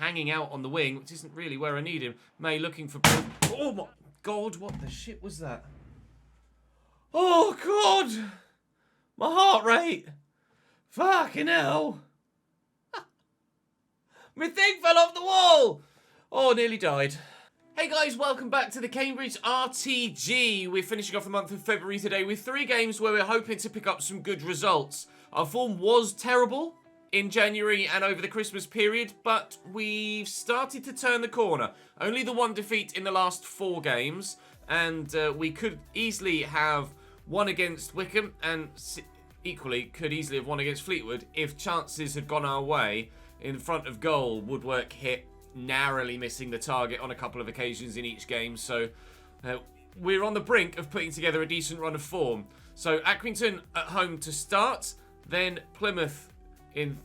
hanging out on the wing, which isn't really where I need him. May looking for... Oh my God, what the shit was that? Oh God! My heart rate! Fucking hell! My thing fell off the wall! Oh, nearly died. Hey guys, welcome back to the Cambridge RTG. We're finishing off the month of February today with 3 games where we're hoping to pick up some good results. Our form was terrible in January and over the Christmas period, but we've started to turn the corner. Only the 1 defeat in the last 4 games, and we could easily have won against Wycombe and equally could easily have won against Fleetwood if chances had gone our way. In front of goal, Woodwork hit, narrowly missing the target on a couple of occasions in each game, so we're on the brink of putting together a decent run of form. So Accrington at home to start, then Plymouth in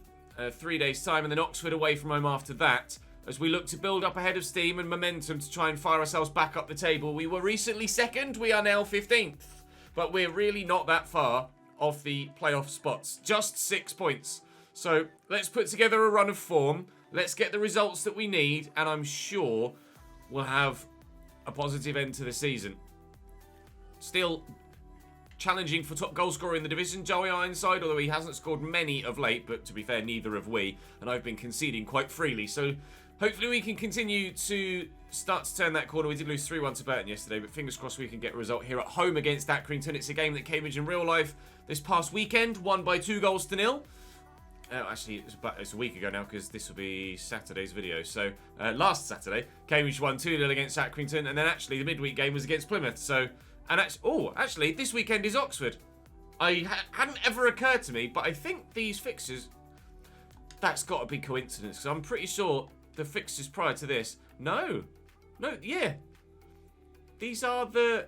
3 days time, and then Oxford away from home after that, as we look to build up a head of steam and momentum to try and fire ourselves back up the table. We were recently 2nd, we are now 15th, but we're really not that far off the playoff spots, just 6 points. So let's put together a run of form. Let's get the results that we need, and I'm sure we'll have a positive end to the season. Still challenging for top goal scorer in the division, Joey Ironside, although he hasn't scored many of late, but to be fair, neither have we, and I've been conceding quite freely. So hopefully we can continue to start to turn that corner. We did lose 3-1 to Burton yesterday, but fingers crossed we can get a result here at home against Accrington. It's a game that Cambridge in real life this past weekend won by 2-0. Actually, it's a week ago now because this will be Saturday's video. So, last Saturday, Cambridge won 2-0 against Accrington, and then actually the midweek game was against Plymouth. So, and actually, this weekend is Oxford. Hadn't ever occurred to me, but I think these fixtures, that's got to be coincidence, because I'm pretty sure the fixtures prior to this, yeah, these are the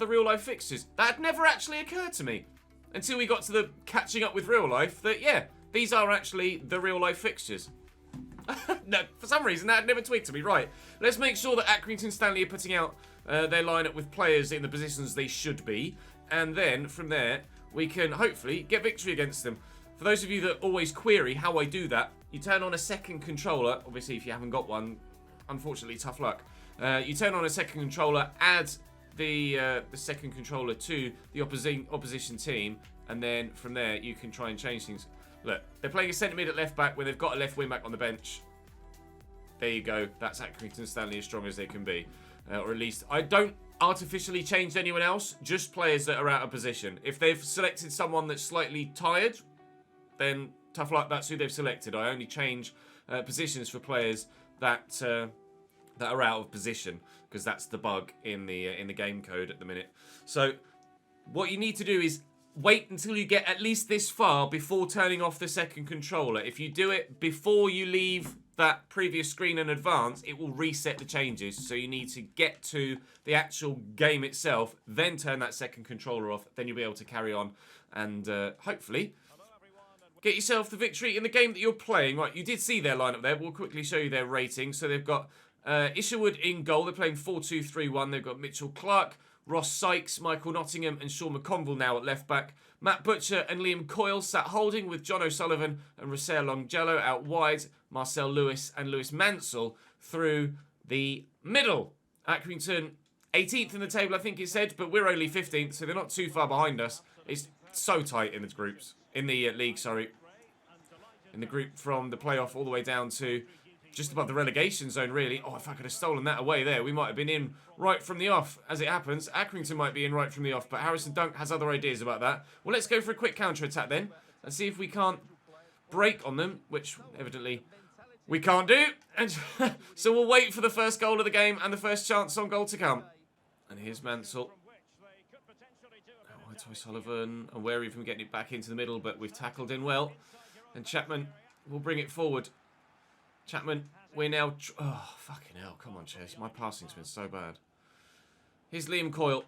real life fixtures. That had never actually occurred to me until we got to the catching up with real life. That these are actually the real-life fixtures. No, for some reason, that had never twigged to me. Right, let's make sure that Accrington Stanley are putting out their lineup with players in the positions they should be. And then, from there, we can hopefully get victory against them. For those of you that always query how I do that, you turn on a second controller. Obviously, if you haven't got one, unfortunately, tough luck. You turn on a second controller, add the second controller to the opposition team, and then from there, you can try and change things. Look, they're playing a centre mid at left back when they've got a left wing back on the bench. There you go. That's Accrington Stanley as strong as they can be. Or at least, I don't artificially change anyone else, just players that are out of position. If they've selected someone that's slightly tired, then tough luck, that's who they've selected. I only change positions for players that are out of position, because that's the bug in the game code at the minute. So what you need to do is wait until you get at least this far before turning off the second controller. If you do it before you leave that previous screen and advance, it will reset the changes. So you need to get to the actual game itself, then turn that second controller off. Then you'll be able to carry on and hopefully get yourself the victory in the game that you're playing. Right, you did see their lineup there. We'll quickly show you their rating. So they've got Isherwood in goal. They're playing 4-2-3-1. They've got Mitchell Clark, Ross Sykes, Michael Nottingham and Sean McConville now at left back. Matt Butcher and Liam Coyle sat holding, with John O'Sullivan and Rosaire Longjello out wide. Marcel Lewis and Lewis Mansell through the middle. Accrington 18th in the table, I think it said, but we're only 15th, so they're not too far behind us. It's so tight in the groups, in the league, sorry. In the group from the playoff all the way down to just above the relegation zone, really. Oh, if I could have stolen that away there, we might have been in right from the off. As it happens, Accrington might be in right from the off, but Harrison Dunk has other ideas about that. Well, let's go for a quick counter-attack then, and see if we can't break on them, which evidently we can't do. And so we'll wait for the first goal of the game and the first chance on goal to come. And here's Mansell. To O'Sullivan, and wary from getting it back into the middle, but we've tackled in well. And Chapman will bring it forward. Chapman, we're now... Oh, fucking hell. Come on, Ches. My passing's been so bad. Here's Liam Coyle.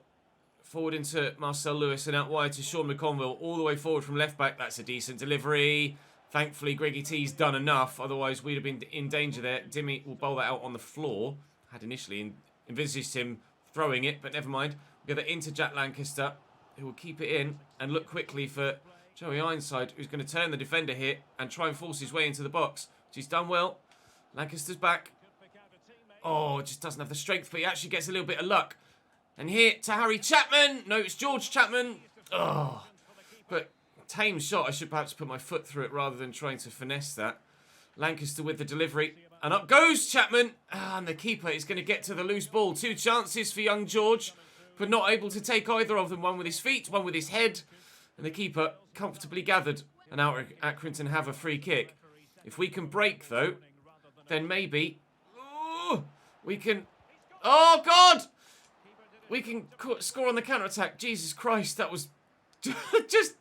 Forward into Marcel Lewis and out wide to Sean McConville. All the way forward from left back. That's a decent delivery. Thankfully, Greggy T's done enough. Otherwise, we'd have been in danger there. Dimmy will bowl that out on the floor. Had initially envisaged him throwing it, but never mind. We'll get that into Jack Lancaster, who will keep it in and look quickly for Joey Ironside, who's going to turn the defender here and try and force his way into the box, which he's done well. Lancaster's back. Oh, just doesn't have the strength, but he actually gets a little bit of luck. And here to Harry Chapman. No, it's George Chapman. Oh, but tame shot. I should perhaps put my foot through it rather than trying to finesse that. Lancaster with the delivery. And up goes Chapman. And the keeper is going to get to the loose ball. 2 chances for young George, but not able to take either of them. One with his feet, one with his head. And the keeper comfortably gathered. And now Accrington have a free kick. If we can break, though, then maybe... we can... Oh, God! We can score on the counter-attack. Jesus Christ, that was just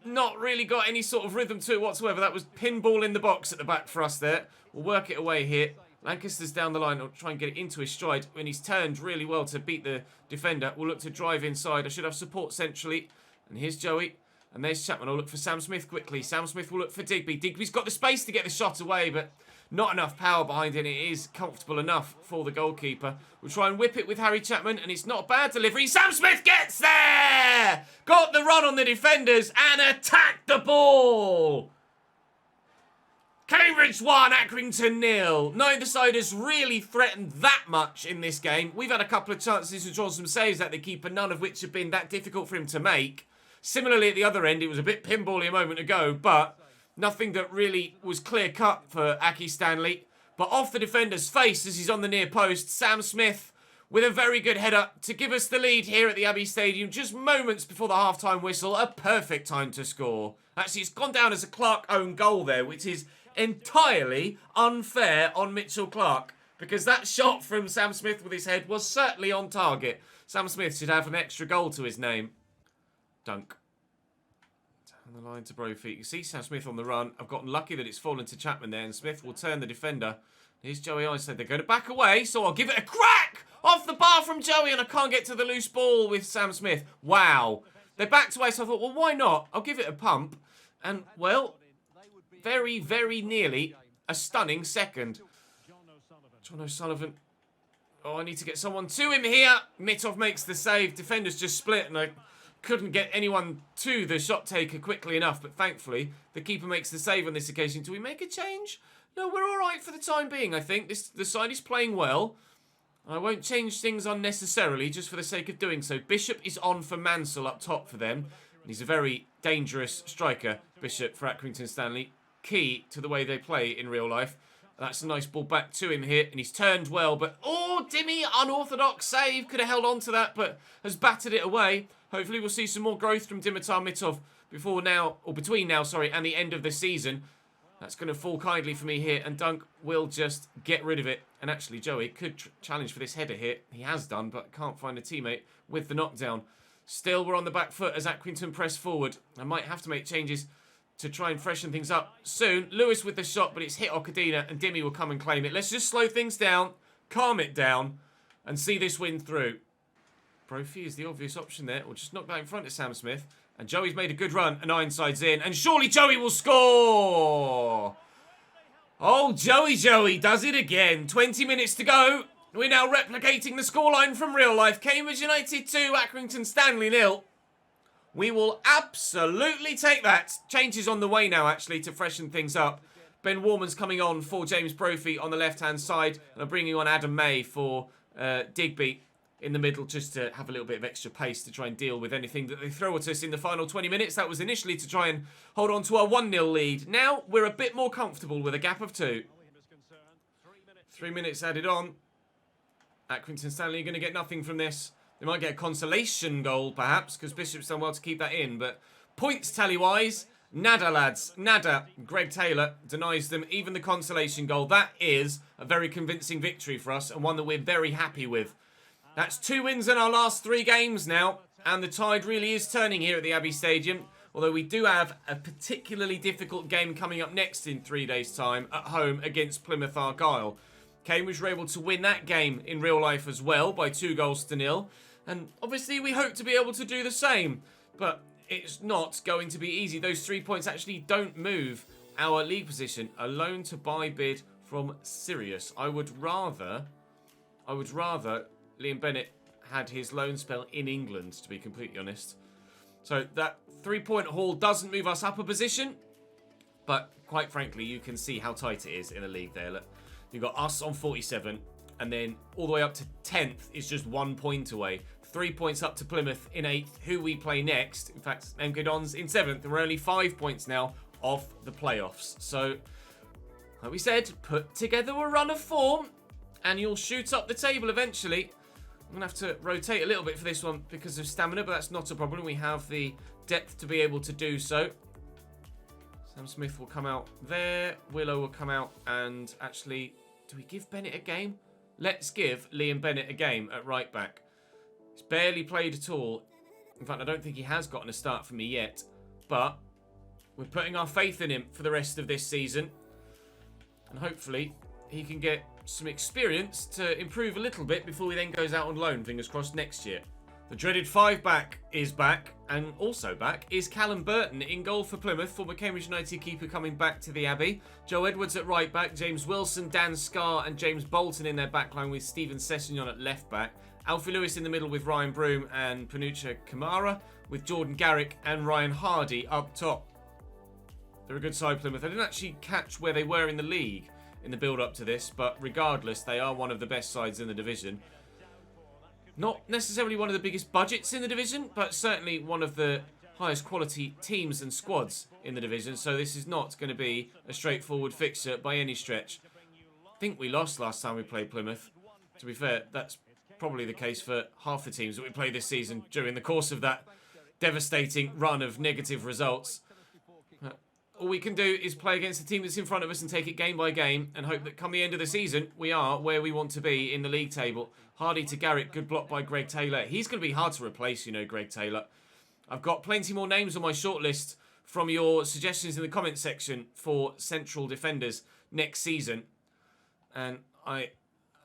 not really got any sort of rhythm to it whatsoever. That was pinball in the box at the back for us there. We'll work it away here. Lancaster's down the line. I'll try and get it into his stride. When he's turned really well to beat the defender, we'll look to drive inside. I should have support centrally. And here's Joey. And there's Chapman. I'll look for Sam Smith quickly. Sam Smith will look for Digby. Digby's got the space to get the shot away, but not enough power behind it. It is comfortable enough for the goalkeeper. We'll try and whip it with Harry Chapman, and it's not a bad delivery. Sam Smith gets there! Got the run on the defenders and attacked the ball! Cambridge 1, Accrington 0. Neither-siders really threatened that much in this game. We've had a couple of chances to draw some saves at the keeper, none of which have been that difficult for him to make. Similarly, at the other end, it was a bit pinball-y a moment ago, but nothing that really was clear-cut for Stanley. But off the defender's face as he's on the near post, Sam Smith with a very good header to give us the lead here at the Abbey Stadium just moments before the half-time whistle. A perfect time to score. Actually, it's gone down as a Clark own goal there, which is entirely unfair on Mitchell Clark, because that shot from Sam Smith with his head was certainly on target. Sam Smith should have an extra goal to his name. Dunk. Down the line to Brophy. You see Sam Smith on the run. I've gotten lucky that it's fallen to Chapman there, and Smith will turn the defender. Here's Joey Islade. They're going to back away, so I'll give it a crack off the bar from Joey, and I can't get to the loose ball with Sam Smith. Wow. They backed away, so I thought, well, why not? I'll give it a pump. And, well, very, very nearly a stunning second. John O'Sullivan. Oh, I need to get someone to him here. Mitov makes the save. Defenders just split, and I couldn't get anyone to the shot taker quickly enough, but thankfully the keeper makes the save on this occasion. Do we make a change? No, we're all right for the time being, I think. The side is playing well. I won't change things unnecessarily just for the sake of doing so. Bishop is on for Mansell up top for them. And he's a very dangerous striker, Bishop, for Accrington Stanley. Key to the way they play in real life. That's a nice ball back to him here, and he's turned well, but oh, Dimmy, unorthodox save. Could have held on to that, but has battered it away. Hopefully we'll see some more growth from Dimitar Mitov between now, and the end of the season. That's going to fall kindly for me here, and Dunk will just get rid of it. And actually, Joey could challenge for this header here. He has done, but can't find a teammate with the knockdown. Still, we're on the back foot as Accrington press forward. I might have to make changes to try and freshen things up soon. Lewis with the shot, but it's hit Okadina, and Dimmy will come and claim it. Let's just slow things down, calm it down, and see this win through. Brophy is the obvious option there. We'll just knock that in front of Sam Smith. And Joey's made a good run, and Ironside's in. And surely Joey will score! Oh, Joey does it again. 20 minutes to go. We're now replicating the scoreline from real life. Cambridge United 2, Accrington Stanley 0. We will absolutely take that. Changes on the way now, actually, to freshen things up. Ben Warman's coming on for James Brophy on the left-hand side. And I'm bringing on Adam May for Digby in the middle, just to have a little bit of extra pace to try and deal with anything that they throw at us in the final 20 minutes. That was initially to try and hold on to our 1-0 lead. Now we're a bit more comfortable with a gap of 2. 3 minutes added on. Accrington Stanley are going to get nothing from this. They might get a consolation goal, perhaps, because Bishop's done well to keep that in. But points tally-wise, nada, lads. Nada. Greg Taylor denies them even the consolation goal. That is a very convincing victory for us, and one that we're very happy with. That's 2 wins in our last 3 games now, and the tide really is turning here at the Abbey Stadium. Although we do have a particularly difficult game coming up next in 3 days' time at home against Plymouth Argyle. Cambridge were able to win that game in real life as well by 2-0. And obviously we hope to be able to do the same. But it's not going to be easy. Those 3 points actually don't move our league position. A loan to buy bid from Sirius. I would rather Liam Bennett had his loan spell in England, to be completely honest. So that 3-point haul doesn't move us up a position, but quite frankly, you can see how tight it is in the league there. Look, you've got us on 47, and then all the way up to 10th is just 1 point away. 3 points up to Plymouth in 8th, who we play next. In fact, MK Dons in 7th, and we're only 5 points now off the playoffs. So, like we said, put together a run of form, and you'll shoot up the table eventually. I'm going to have to rotate a little bit for this one because of stamina, but that's not a problem. We have the depth to be able to do so. Sam Smith will come out there. Willow will come out, and actually, do we give Bennett a game? Let's give Liam Bennett a game at right back. He's barely played at all. In fact, I don't think he has gotten a start for me yet. But we're putting our faith in him for the rest of this season. And hopefully he can get some experience to improve a little bit before he then goes out on loan, fingers crossed, next year. The dreaded 5-back is back, and also back is Callum Burton in goal for Plymouth, former Cambridge United keeper coming back to the Abbey. Joe Edwards at right back, James Wilson, Dan Scarr and James Bolton in their backline with Stephen Sessegnon at left back. Alfie Lewis in the middle with Ryan Broom and Panucha Kamara, with Jordan Garrick and Ryan Hardy up top. They're a good side, Plymouth. I didn't actually catch where they were in the league in the build-up to this, but regardless, they are one of the best sides in the division. Not necessarily one of the biggest budgets in the division, but certainly one of the highest quality teams and squads in the division, so this is not going to be a straightforward fixture by any stretch. I think we lost last time we played Plymouth. To be fair, that's probably the case for half the teams that we played this season during the course of that devastating run of negative results. All we can do is play against the team that's in front of us and take it game by game and hope that come the end of the season, we are where we want to be in the league table. Hardy to Garrett, good block by Greg Taylor. He's going to be hard to replace, you know, Greg Taylor. I've got plenty more names on my shortlist from your suggestions in the comments section for central defenders next season. And I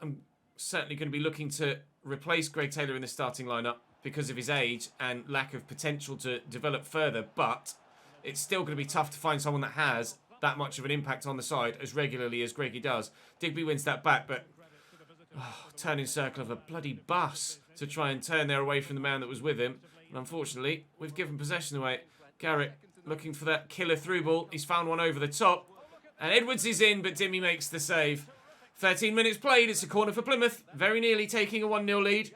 am certainly going to be looking to replace Greg Taylor in the starting lineup because of his age and lack of potential to develop further, but it's still going to be tough to find someone that has that much of an impact on the side as regularly as Greggy does. Digby wins that back, but turning circle of a bloody bus to try and turn there away from the man that was with him. And unfortunately, we've given possession away. Garrett looking for that killer through ball. He's found one over the top. And Edwards is in, but Dimmy makes the save. 13 minutes played. It's a corner for Plymouth. Very nearly taking a 1-0 lead.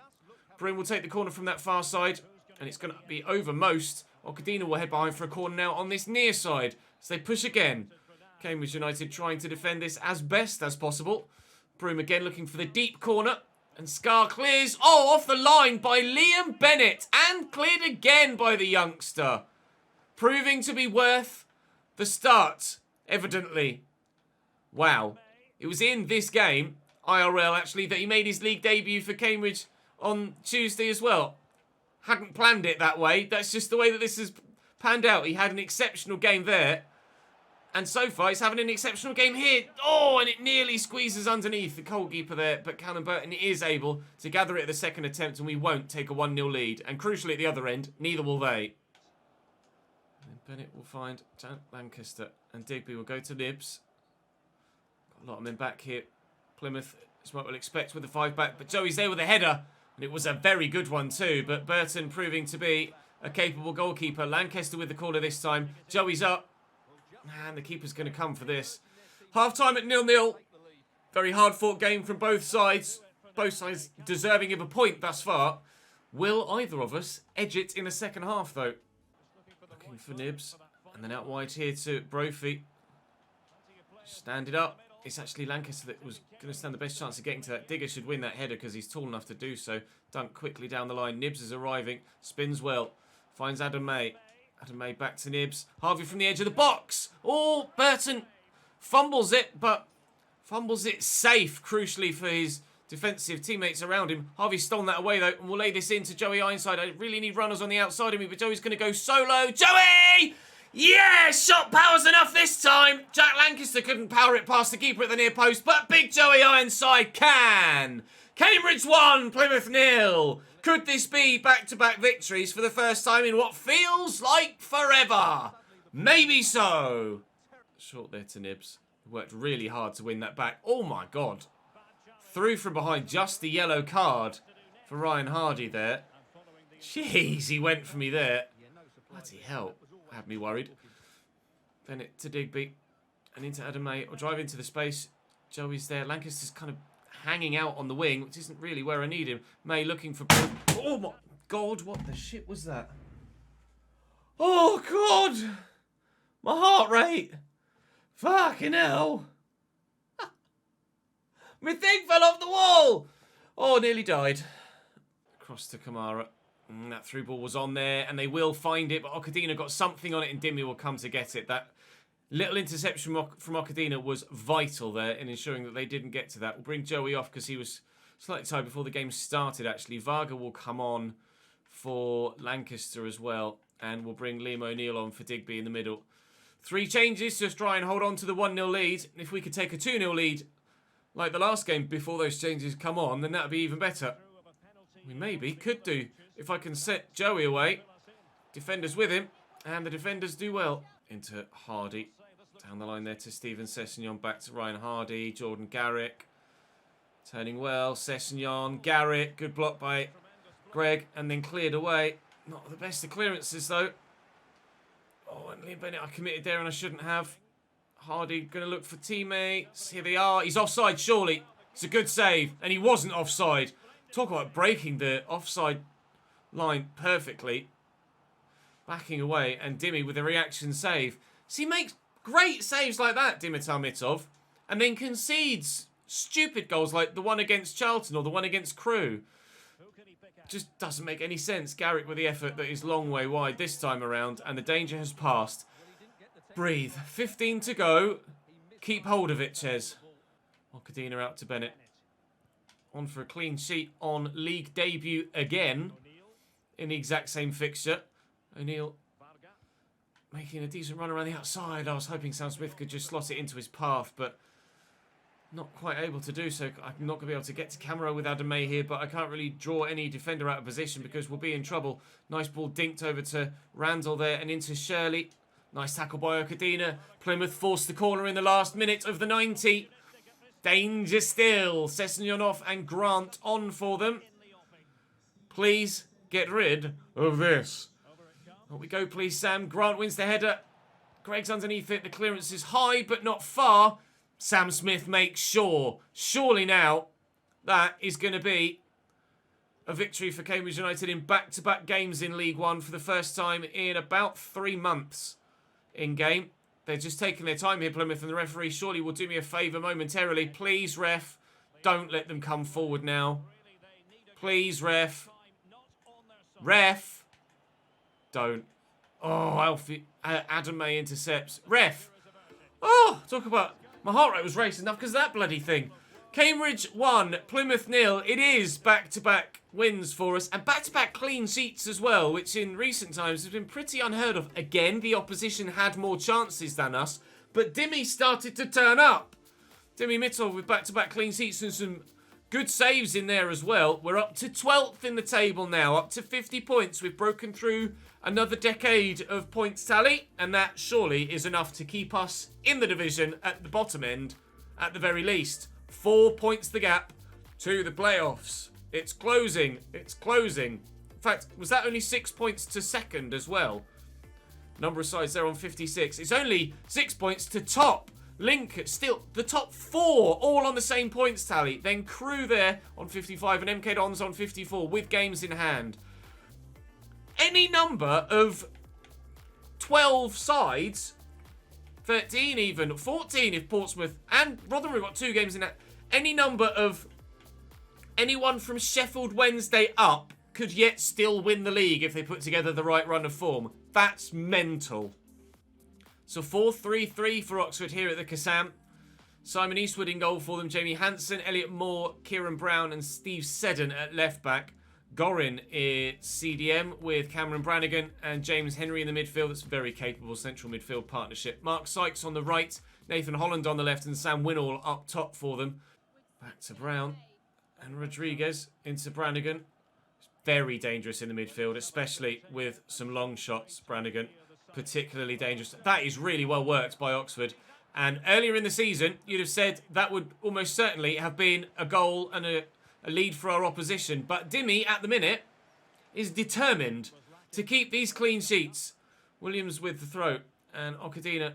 Broom will take the corner from that far side. And it's going to be over most. Okadina will head behind for a corner now on this near side. As they push again. Cambridge United trying to defend this as best as possible. Broom again looking for the deep corner. And Scar clears. Oh, off the line by Liam Bennett. And cleared again by the youngster. Proving to be worth the start, evidently. Wow. It was in this game, IRL actually, that he made his league debut for Cambridge on Tuesday as well. Hadn't planned it that way. That's just the way that this has panned out. He had an exceptional game there. And so far, he's having an exceptional game here. Oh, and it nearly squeezes underneath the goalkeeper there. But Callum Burton is able to gather it at the second attempt, and we won't take a 1-0 lead. And crucially, at the other end, neither will they. And Bennett will find Janet Lancaster, and Digby will go to Nibs. Got a lot of men back here. Plymouth is what we'll expect with the 5-back, but Joey's there with a header. And it was a very good one too, but Burton proving to be a capable goalkeeper. Lancaster with the corner this time. Joey's up. And the keeper's going to come for this. Half-time at 0-0. Very hard-fought game from both sides. Both sides deserving of a point thus far. Will either of us edge it in the second half, though? Looking for Nibs. And then out wide here to Brophy. Stand it up. It's actually Lancaster that was going to stand the best chance of getting to that. Digger should win that header because he's tall enough to do so. Dunk quickly down the line. Nibs is arriving. Spins well. Finds Adam May. Adam May back to Nibs. Harvey from the edge of the box. Oh, Burton fumbles it, but fumbles it safe, crucially for his defensive teammates around him. Harvey's stolen that away, though, and we'll lay this in to Joey Ironside. I really need runners on the outside of me, but Joey's going to go solo. Joey! Yeah, shot power's enough this time. Jack Lancaster couldn't power it past the keeper at the near post, but big Joey Ironside can. Cambridge 1, Plymouth 0. Could this be back-to-back victories for the first time in what feels like forever? Maybe so. Short there to Nibs. Worked really hard to win that back. Oh my God. Through from behind, just the yellow card for Ryan Hardy there. Jeez, he went for me there. Bloody hell. Had me worried. Bennett to Digby. and into Adamay, or drive into the space. Joey's there. Lancaster's kind of hanging out on the wing, which isn't really where I need him. May looking for... Oh my God, what the shit was that? Oh God! My heart rate! Fucking hell! My thing fell off the wall! Oh, nearly died. Across to Kamara. That through ball was on there, and they will find it, but Okadina got something on it, and Dimmy will come to get it. That little interception from Okadina was vital there in ensuring that they didn't get to that. We'll bring Joey off because he was slightly tired before the game started, actually. Varga will come on for Lancaster as well, and we'll bring Liam O'Neill on for Digby in the middle. 3 changes to try and hold on to the 1-0 lead. If we could take a 2-0 lead like the last game before those changes come on, then that would be even better. We maybe could do. If I can set Joey away. Defenders with him. And the defenders do well. Into Hardy. Down the line there to Stephen Sessegnon. Back to Ryan Hardy. Jordan Garrick. Turning well. Sessegnon. Garrick. Good block by Greg. And then cleared away. Not the best of clearances though. Oh, and Liam Bennett I committed there and I shouldn't have. Hardy going to look for teammates. Here they are. He's offside surely. It's a good save. And he wasn't offside. Talk about breaking the offside line perfectly. Backing away, and Dimmy with a reaction save. So he makes great saves like that, Dimitar Mitov, and then concedes stupid goals like the one against Charlton or the one against Crewe. Just doesn't make any sense. Garrick with the effort that is long way wide this time around, and the danger has passed. Breathe. 15 to go. Keep hold of it, Ches. Okadina out to Bennett. On for a clean sheet on league debut again in the exact same fixture. O'Neill making a decent run around the outside. I was hoping Sam Smith could just slot it into his path, but not quite able to do so. I'm not going to be able to get to camera with Adam May here, but I can't really draw any defender out of position because we'll be in trouble. Nice ball dinked over to Randall there and into Shirley. Nice tackle by Okadina. Plymouth forced the corner in the last minute of the 90. Danger still. Sessegnon off and Grant on for them. Please get rid of this. On we go, please, Sam. Grant wins the header. Greg's underneath it. The clearance is high, but not far. Sam Smith makes sure. Surely now, that is going to be a victory for Cambridge United in back-to-back games in League One for the first time in about 3 months in game. They're just taking their time here, Plymouth, and the referee surely will do me a favour momentarily. Please, ref, don't let them come forward now. Please, ref. Ref. Don't. Oh, Alfie. Adam May intercepts. Ref. Oh, talk about... My heart rate was racing enough because of that bloody thing. Cambridge 1, Plymouth 0. It is back-to-back wins for us. And back-to-back clean sheets as well, which in recent times has been pretty unheard of. Again, the opposition had more chances than us. But Dimmy started to turn up. Dimmy Mitov with back-to-back clean sheets and some good saves in there as well. We're up to 12th in the table now, up to 50 points. We've broken through another decade of points tally, and that surely is enough to keep us in the division at the bottom end, at the very least. 4 points the gap to the playoffs. It's closing. It's closing. In fact, was that only 6 points to second as well? Number of sides there on 56. It's only 6 points to top. Link, still, the top 4, all on the same points tally. Then Crewe there on 55 and MK Dons on 54 with games in hand. Any number of 12 sides, 13 even, 14 if Portsmouth and Rotherham got 2 games in that. Any number of anyone from Sheffield Wednesday up could yet still win the league if they put together the right run of form. That's mental. So 4-3-3 for Oxford here at the Kassam. Simon Eastwood in goal for them. Jamie Hansen, Elliot Moore, Kieran Brown and Steve Seddon at left back. Gorin is CDM with Cameron Brannigan and James Henry in the midfield. That's a very capable central midfield partnership. Mark Sykes on the right, Nathan Holland on the left and Sam Winnall up top for them. Back to Brown and Rodriguez into Brannigan. Very dangerous in the midfield, especially with some long shots, Brannigan. Particularly dangerous. That is really well worked by Oxford. And earlier in the season, you'd have said that would almost certainly have been a goal and a lead for our opposition. But Dimmy, at the minute, is determined to keep these clean sheets. Williams with the throw. And Okadina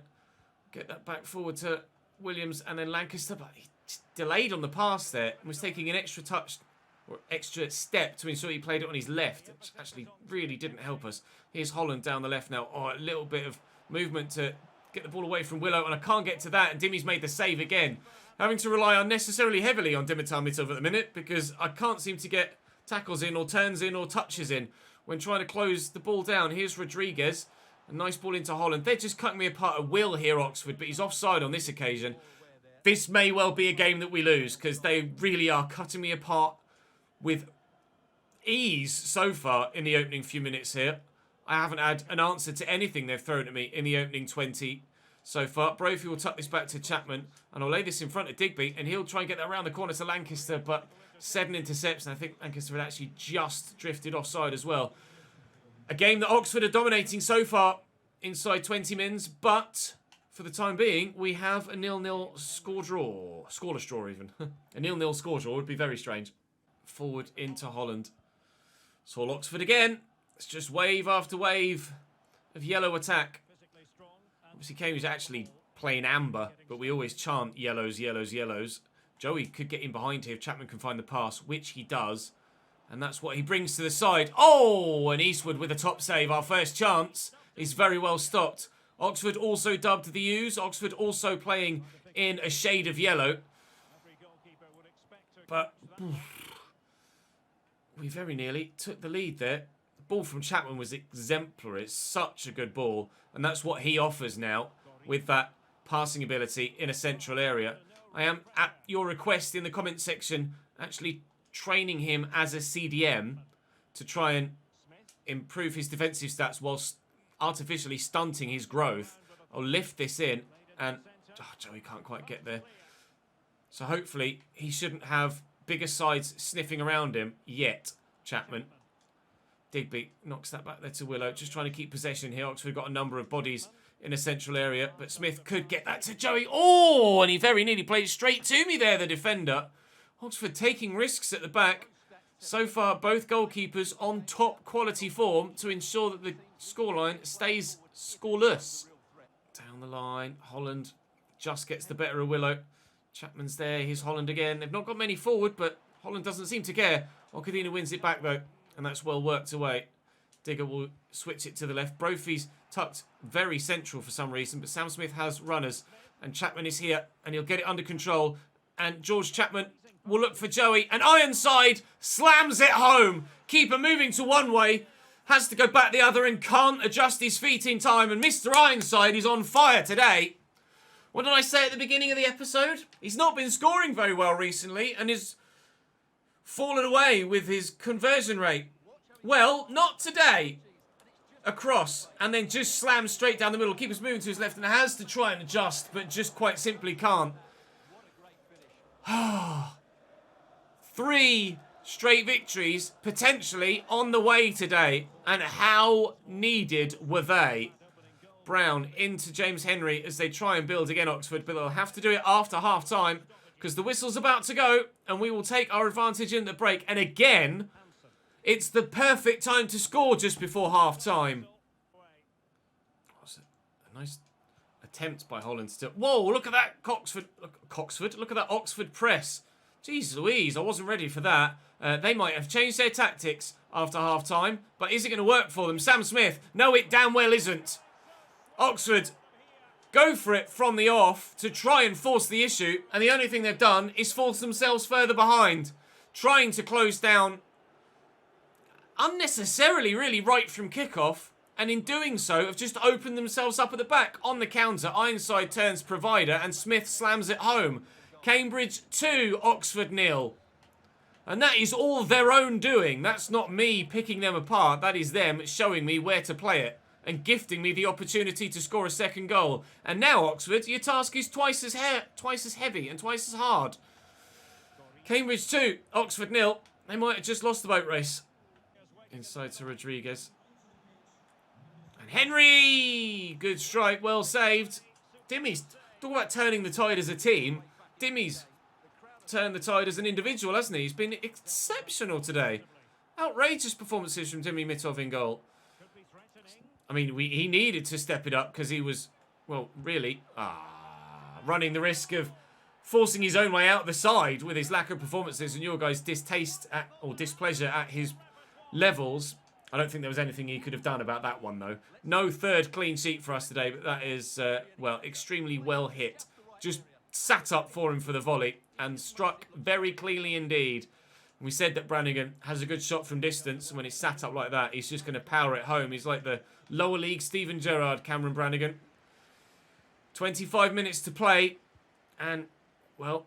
Get that back forward to Williams and then Lancaster. But he delayed on the pass there and was taking an extra touch or extra step to ensure he played it on his left. Which actually really didn't help us. Here's Holland down the left now. Oh, a little bit of movement to get the ball away from Willow. And I can't get to that. And Dimmy's made the save again. Having to rely unnecessarily heavily on Dimitar Mitov at the minute because I can't seem to get tackles in or turns in or touches in when trying to close the ball down. Here's Rodriguez. A nice ball into Holland. They're just cutting me apart at will here, Oxford, but he's offside on this occasion. This may well be a game that we lose because they really are cutting me apart with ease so far in the opening few minutes here. I haven't had an answer to anything they've thrown at me in the opening 20 so far. Brophy will tuck this back to Chapman, and I'll lay this in front of Digby, and he'll try and get that around the corner to Lancaster, but 7 intercepts, and I think Lancaster had actually just drifted offside as well. A game that Oxford are dominating so far inside 20 mins, but for the time being, we have a 0-0 score draw. Scoreless draw, even. A 0-0 score draw would be very strange. Forward into Holland. It's all Oxford again. It's just wave after wave of yellow attack. Obviously, Cambridge actually playing amber, but we always chant yellows, yellows, yellows. Joey could get in behind here if Chapman can find the pass, which he does. And that's what he brings to the side. Oh, and Eastwood with a top save. Our first chance is very well stopped. Oxford also dubbed the U's. Oxford also playing in a shade of yellow. But we very nearly took the lead there. The ball from Chapman was exemplary. It's such a good ball. And that's what he offers now with that passing ability in a central area. I am, at your request in the comment section, actually training him as a CDM to try and improve his defensive stats whilst artificially stunting his growth. I'll lift this in and Joey can't quite get there. So hopefully he shouldn't have bigger sides sniffing around him yet, Chapman. Digby knocks that back there to Willow. Just trying to keep possession here. Oxford got a number of bodies in a central area, but Smith could get that to Joey. Oh, and he very nearly played straight to me there, the defender. Oxford taking risks at the back. So far, both goalkeepers on top quality form to ensure that the scoreline stays scoreless. Down the line, Holland just gets the better of Willow. Chapman's there. Here's Holland again. They've not got many forward, but Holland doesn't seem to care. Okadina wins it back, though, and that's well worked away. Digger will switch it to the left. Brophy's tucked very central for some reason, but Sam Smith has runners, and Chapman is here, and he'll get it under control. And George Chapman will look for Joey, and Ironside slams it home. Keeper moving to one way, has to go back the other, and can't adjust his feet in time. And Mr. Ironside is on fire today. What did I say at the beginning of the episode? He's not been scoring very well recently, and has fallen away with his conversion rate. Well, not today. Across, and then just slams straight down the middle. Keeper's moving to his left and has to try and adjust, but just quite simply can't. 3 straight victories, potentially on the way today. And how needed were they? Brown into James Henry as they try and build again, Oxford, but they'll have to do it after half-time because the whistle's about to go and we will take our advantage in the break. And again, it's the perfect time to score just before half-time. A nice attempt by Holland still. Whoa, look at that Look at that Oxford press. Jeez Louise, I wasn't ready for that. They might have changed their tactics after half-time, but is it going to work for them? Sam Smith, no, it damn well isn't. Oxford go for it from the off to try and force the issue, and the only thing they've done is force themselves further behind, trying to close down unnecessarily really right from kickoff, and in doing so have just opened themselves up at the back. On the counter, Ironside turns provider and Smith slams it home. Cambridge 2, Oxford 0. And that is all their own doing. That's not me picking them apart. That is them showing me where to play it and gifting me the opportunity to score a second goal. And now, Oxford, your task is twice as heavy and twice as hard. Cambridge 2, Oxford 0. They might have just lost the boat race. Inside to Rodriguez. And Henry! Good strike, well saved. Dimmy's, talk about turning the tide as a team. Dimmy's turned the tide as an individual, hasn't he? He's been exceptional today. Outrageous performances from Dimmy Mitov in goal. I mean, he needed to step it up because he was well, really, running the risk of forcing his own way out the side with his lack of performances and your guys' distaste at, or displeasure at his levels. I don't think there was anything he could have done about that one, though. No third clean sheet for us today, but that is, well, extremely well hit. Just sat up for him for the volley and struck very cleanly indeed. We said that Brannigan has a good shot from distance, and when he's sat up like that, he's just going to power it home. He's like the lower league Steven Gerrard, Cameron Brannigan. 25 minutes to play, and, well,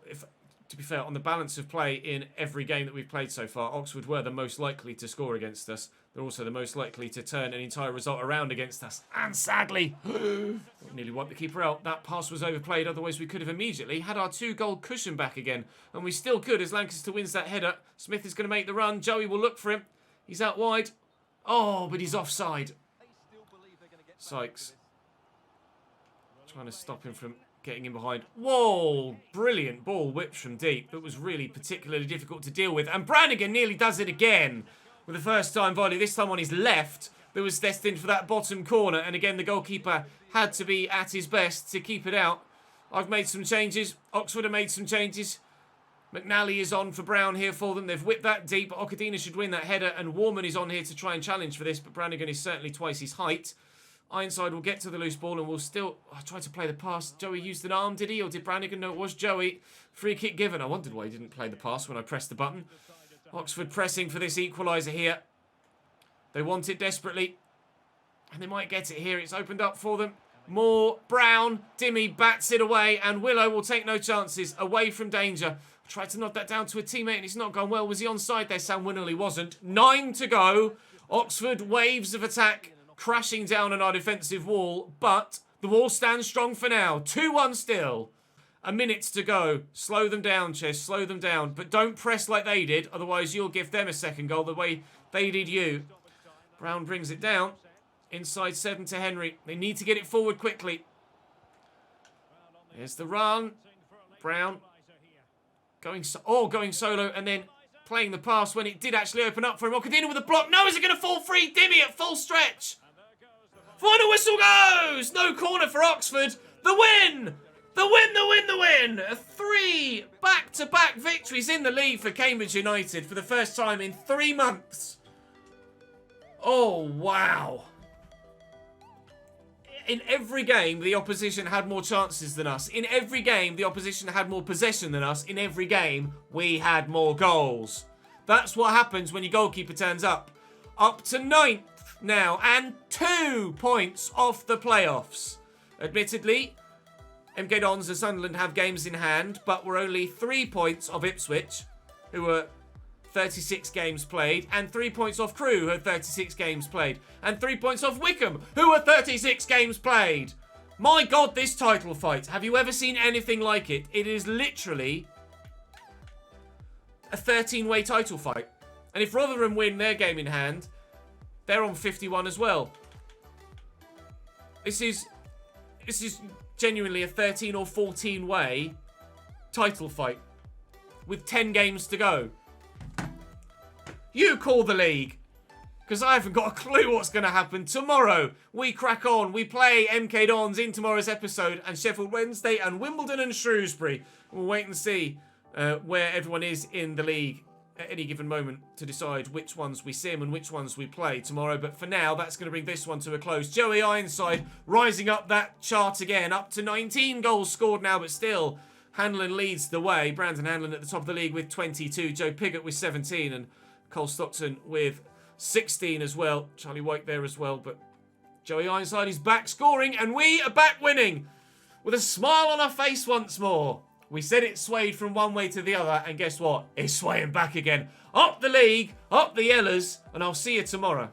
to be fair, on the balance of play in every game that we've played so far, Oxford were the most likely to score against us. They're also the most likely to turn an entire result around against us. And sadly, nearly wiped the keeper out. That pass was overplayed. Otherwise, we could have immediately had our 2-goal cushion back again. And we still could as Lancaster wins that header. Smith is going to make the run. Joey will look for him. He's out wide. Oh, but he's offside. Sykes. Trying to stop him from getting in behind. Whoa, brilliant ball whipped from deep. That was really particularly difficult to deal with. And Brannigan nearly does it again with the first time volley. This time on his left. That was destined for that bottom corner. And again, the goalkeeper had to be at his best to keep it out. I've made some changes. Oxford have made some changes. McNally is on for Brown here for them. They've whipped that deep. Okadina should win that header. And Warman is on here to try and challenge for this. But Brannigan is certainly twice his height. Ironside will get to the loose ball and will still try to play the pass. Joey used an arm, did he? Or did Brannigan? No, it was Joey. Free kick given. I wondered why he didn't play the pass when I pressed the button. Oxford pressing for this equaliser here. They want it desperately. And they might get it here. It's opened up for them. Moore, Brown, Dimmy bats it away. And Willow will take no chances. Away from danger. Tried to nod that down to a teammate and it's not gone well. Was he onside there? Sam Winnerly wasn't. 9 to go. Oxford waves of attack crashing down on our defensive wall, but the wall stands strong for now. 2-1 still. A minute to go. Slow them down, Ches. Slow them down. But don't press like they did, otherwise you'll give them a second goal the way they did you. Brown brings it down. Inside 7 to Henry. They need to get it forward quickly. There's the run. Brown going solo and then playing the pass when it did actually open up for him. Okadina with a block. No, is it going to fall free? Dimmy at full stretch. Final whistle goes! No corner for Oxford. The win! The win, the win, the win! 3 back-to-back victories in the league for Cambridge United for the first time in 3 months. Oh, wow. In every game, the opposition had more chances than us. In every game, the opposition had more possession than us. In every game, we had more goals. That's what happens when your goalkeeper turns up. Up to 9th now, and 2 points off the playoffs. Admittedly, MK Dons and Sunderland have games in hand, but we're only 3 points of Ipswich, who were 36 games played, and 3 points off Crewe, who had 36 games played, and 3 points off Wickham, who were 36 games played. My God, this title fight. Have you ever seen anything like it? It is literally a 13-way title fight. And if Rotherham win their game in hand, they're on 51 as well. This is genuinely a 13 or 14-way title fight with 10 games to go. You call the league, because I haven't got a clue what's going to happen. Tomorrow, we crack on. We play MK Dons in tomorrow's episode, and Sheffield Wednesday, and Wimbledon and Shrewsbury. We'll wait and see where everyone is in the league at any given moment to decide which ones we sim and which ones we play tomorrow. But for now, that's going to bring this one to a close. Joey Ironside rising up that chart again, up to 19 goals scored now, but still, Hanlon leads the way. Brandon Hanlon at the top of the league with 22. Joe Piggott with 17, and Cole Stockton with 16 as well. Charlie White there as well, but Joey Ironside is back scoring, and we are back winning with a smile on our face once more. We said it swayed from one way to the other, and guess what? It's swaying back again. Up the league, up the Yellers, and I'll see you tomorrow.